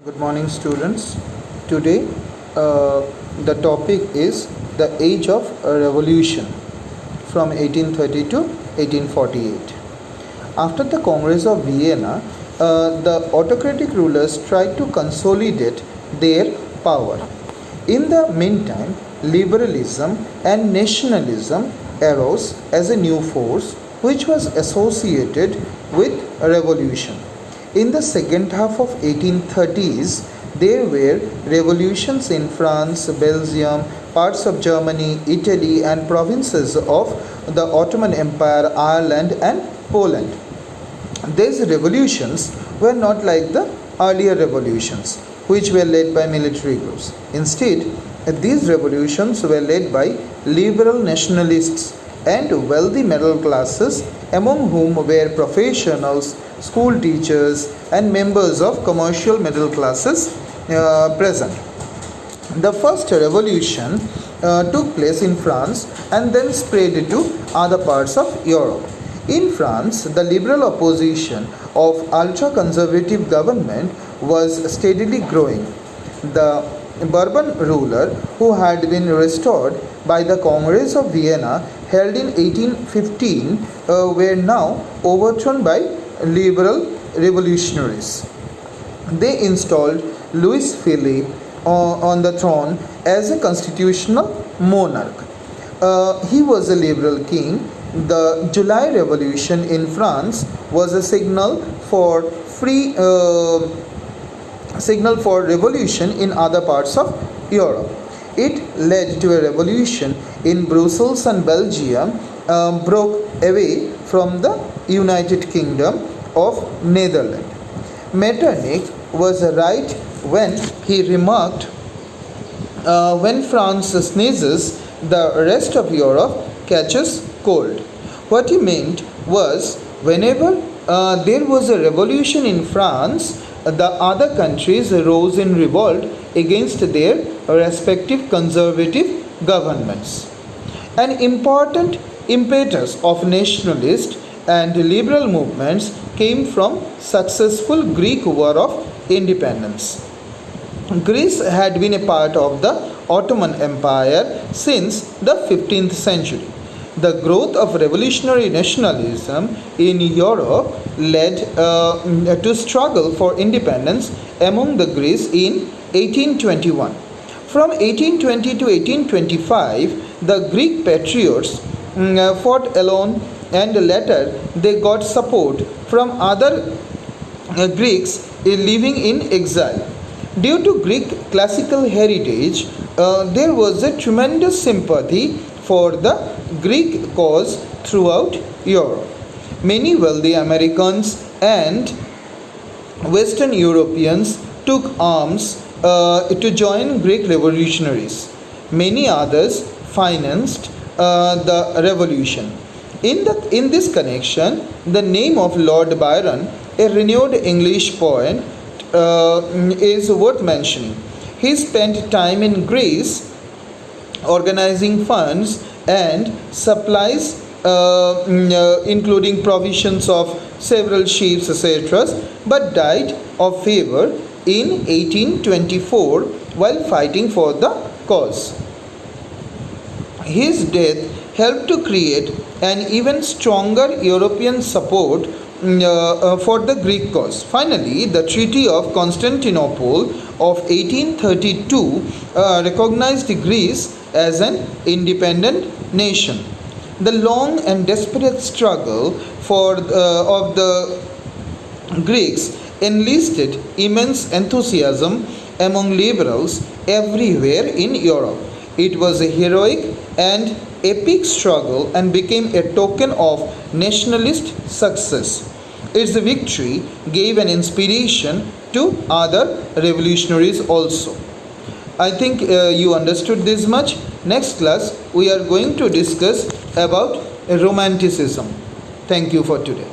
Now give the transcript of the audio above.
Good morning, students. Today, the topic is the age of revolution from 1830 to 1848. After the Congress of Vienna, the autocratic rulers tried to consolidate their power. In the meantime, liberalism and nationalism arose as a new force which was associated with revolution. In the second half of 1830s, there were revolutions in France, Belgium, parts of Germany, Italy, and provinces of the Ottoman Empire, Ireland, and Poland. These revolutions were not like the earlier revolutions, which were led by military groups. Instead, these revolutions were led by liberal nationalists and wealthy middle classes, among whom were professionals, school teachers, and members of commercial middle classes present. The first revolution took place in France and then spread to other parts of Europe. In France, the liberal opposition of ultra-conservative government was steadily growing. The Bourbon ruler, who had been restored by the Congress of Vienna held in 1815, were now overthrown by liberal revolutionaries. They installed Louis Philippe on the throne as a constitutional monarch. He was a liberal king. The July Revolution in France was a signal for revolution in other parts of Europe. It led to a revolution in Brussels, and Belgium broke away from the United Kingdom of Netherlands. Metternich was right when he remarked, when France sneezes, the rest of Europe catches cold. What he meant was, whenever there was a revolution in France, the other countries rose in revolt against their respective conservative governments. An important impetus of nationalist and liberal movements came from successful Greek War of Independence. Greece had been a part of the Ottoman Empire since the 15th century. The growth of revolutionary nationalism in Europe led to struggle for independence among the Greeks in 1821. From 1820 to 1825, the Greek patriots fought alone, and later they got support from other Greeks living in exile. Due to Greek classical heritage, there was a tremendous sympathy for the Greek cause throughout Europe. Many wealthy Americans and Western Europeans took arms to join Greek revolutionaries. Many others financed the revolution. In this connection, the name of Lord Byron, a renowned English poet, is worth mentioning. He spent time in Greece organizing funds and supplies, including provisions of several ships, etc., but died of fever in 1824 while fighting for the cause. His death helped to create an even stronger European support for the Greek cause. Finally, the Treaty of Constantinople of 1832 recognized Greece as an independent nation. The long and desperate struggle of the Greeks enlisted immense enthusiasm among liberals everywhere in Europe. It was a heroic and epic struggle and became a token of nationalist success. Its victory gave an inspiration to other revolutionaries also. I think you understood this much. Next class, we are going to discuss about Romanticism. Thank you for today.